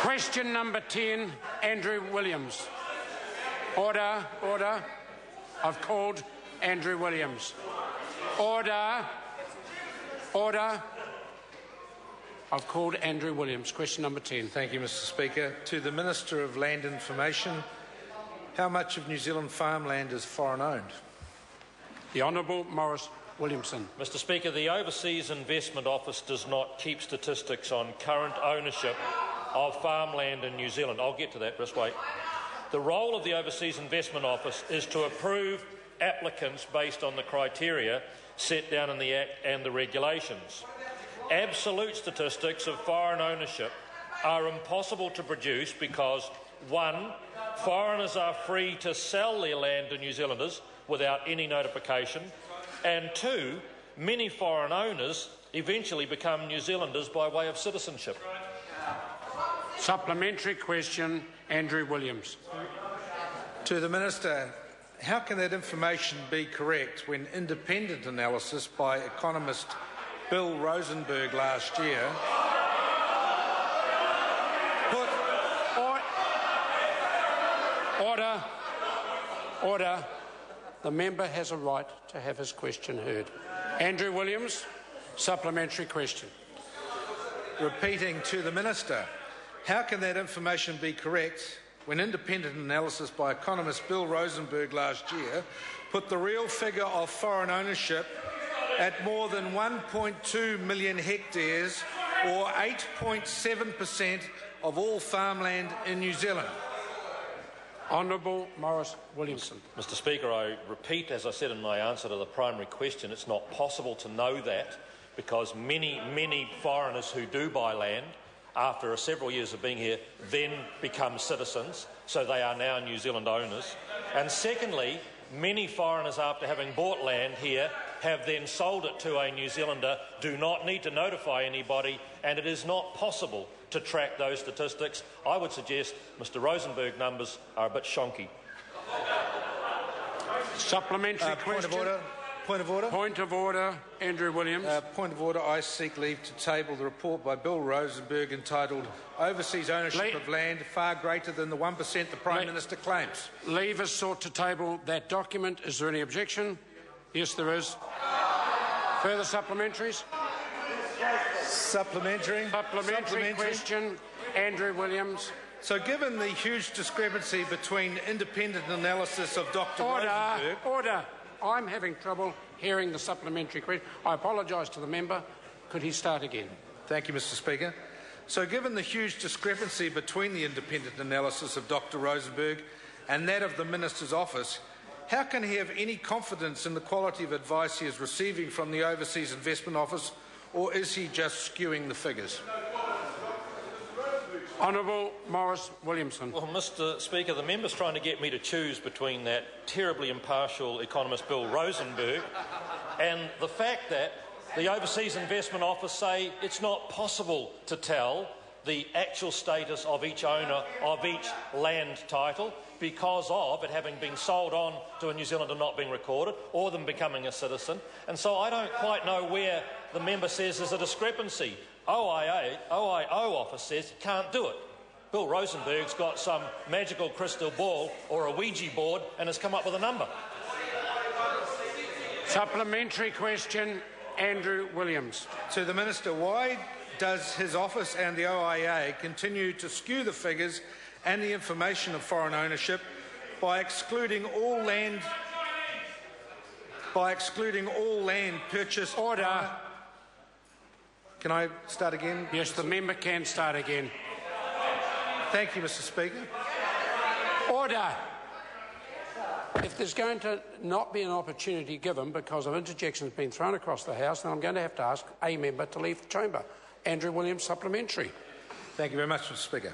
Question number 10, Andrew Williams. Order, order. I've called Andrew Williams. Order, order. I've called Andrew Williams. Question number 10. Thank you, Mr Speaker. To the Minister of Land Information, how much of New Zealand farmland is foreign owned? The Honourable Maurice Williamson. Mr Speaker, the Overseas Investment Office does not keep statistics on current ownership of farmland in New Zealand. I'll get to that, just wait. The role of the Overseas Investment Office is to approve applicants based on the criteria set down in the Act and the regulations. Absolute statistics of foreign ownership are impossible to produce because, 1, foreigners are free to sell their land to New Zealanders without any notification, and 2, many foreign owners eventually become New Zealanders by way of citizenship. Supplementary question, Andrew Williams. To the Minister, how can that information be correct when independent analysis by economist Bill Rosenberg last year Order. Order. The member has a right to have his question heard. Andrew Williams, supplementary question. Repeating to the Minister, how can that information be correct when independent analysis by economist Bill Rosenberg last year put the real figure of foreign ownership at more than 1.2 million hectares, or 8.7% of all farmland in New Zealand? Honourable Maurice Williamson. Mr Speaker, I repeat, as I said in my answer to the primary question, it's not possible to know that because many foreigners who do buy land after several years of being here then become citizens, so they are now New Zealand owners. And secondly, many foreigners, after having bought land here, have then sold it to a New Zealander, do not need to notify anybody, and it is not possible to track those statistics. I would suggest Mr Rosenberg numbers are a bit shonky. Supplementary question. Point of order. Point of order, Andrew Williams. Point of order. I seek leave to table the report by Bill Rosenberg entitled Overseas Ownership of Land Far Greater than the 1% the Prime Minister claims. Leave is sought to table that document. Is there any objection? Yes, there is. Further supplementaries? Supplementary Question, Andrew Williams. So given the huge discrepancy between independent analysis of Dr Rosenberg... Order. I'm having trouble hearing the supplementary question. I apologise to the member. Could he start again? Thank you, Mr Speaker. So given the huge discrepancy between the independent analysis of Dr Rosenberg and that of the Minister's office, how can he have any confidence in the quality of advice he is receiving from the Overseas Investment Office, or is he just skewing the figures? Honourable Maurice Williamson. Well, Mr Speaker, the member's trying to get me to choose between that terribly impartial economist Bill Rosenberg and the fact that the Overseas Investment Office say it's not possible to tell the actual status of each owner of each land title because of it having been sold on to a New Zealander not being recorded or them becoming a citizen. And so I don't quite know where the member says there's a discrepancy. OIO office says can't do it. Bill Rosenberg's got some magical crystal ball or a Ouija board and has come up with a number. Supplementary question, Andrew Williams. To the Minister, why does his office and the OIA continue to skew the figures and the information of foreign ownership by excluding all land purchased? Order. Can I start again? Yes, the member can start again. Thank you, Mr Speaker. Order. If there's going to not be an opportunity given because of interjections being thrown across the House, then I'm going to have to ask a member to leave the chamber. Andrew Williams, supplementary. Thank you very much, Mr Speaker.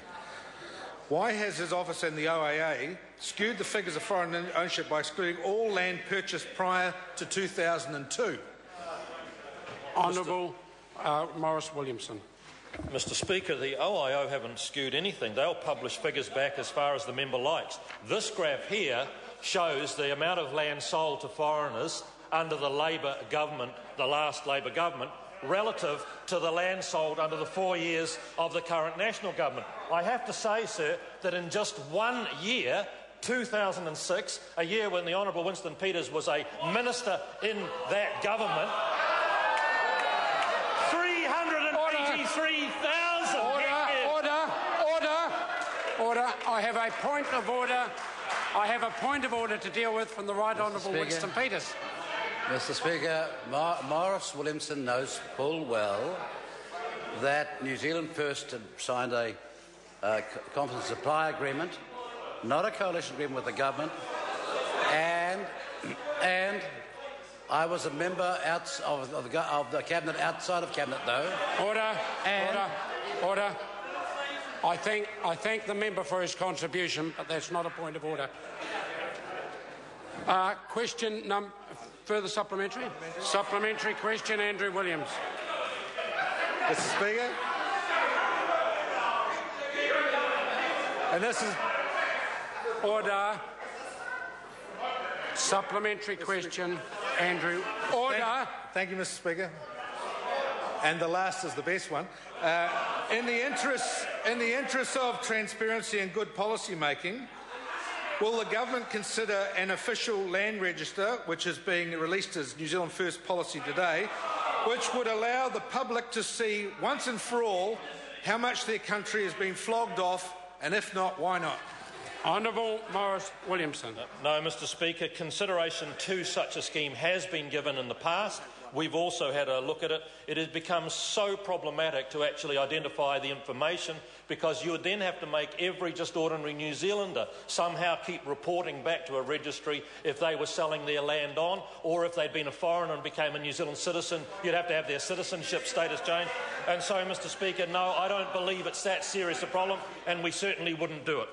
Why has his office and the OIA skewed the figures of foreign ownership by excluding all land purchased prior to 2002? Honourable Maurice Williamson. Mr Speaker, the OIO haven't skewed anything. They'll publish figures back as far as the member likes. This graph here shows the amount of land sold to foreigners under the Labor government, the last Labor government, relative to the land sold under the 4 years of the current national government. I have to say, sir, that in just 1 year, 2006, a year when the Honourable Winston Peters was a minister in that government, 383,000 Order. I have a point of order. I have a point of order to deal with from the Right Honourable Winston Peters. Mr. Speaker, Maurice Williamson knows full well that New Zealand First had signed a confidence supply agreement, not a coalition agreement with the government, and I was a member of the cabinet, outside of cabinet, though. Order. I thank the member for his contribution, but that's not a point of order. Further supplementary? Supplementary question, Andrew Williams. Mr. Speaker. And this is... Order. Supplementary question, Andrew. Order. Thank you, Mr. Speaker. And the last is the best one. In the interest of transparency and good policy making, will the government consider an official land register, which is being released as New Zealand First policy today, which would allow the public to see once and for all how much their country has been flogged off, and if not, why not? Honourable Maurice Williamson. No, Mr. Speaker. Consideration to such a scheme has been given in the past. We've also had a look at it. It has become so problematic to actually identify the information, because you would then have to make every just ordinary New Zealander somehow keep reporting back to a registry if they were selling their land on, or if they'd been a foreigner and became a New Zealand citizen, you'd have to have their citizenship status changed. And so, Mr. Speaker, no, I don't believe it's that serious a problem, and we certainly wouldn't do it.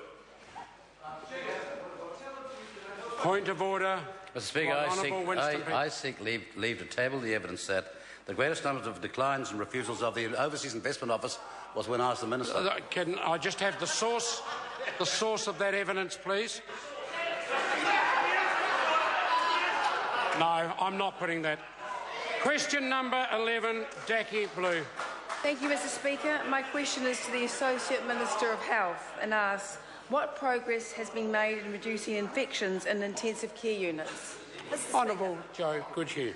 Point of order. Mr. Speaker, I seek leave to table the evidence that the greatest number of declines and refusals of the Overseas Investment Office was when I was the Minister. Can I just have the source of that evidence, please? No, I'm not putting that. Question number 11, Jackie Blue. Thank you, Mr. Speaker. My question is to the Associate Minister of Health and asks, what progress has been made in reducing infections in intensive care units? Honourable Joe Goodhue.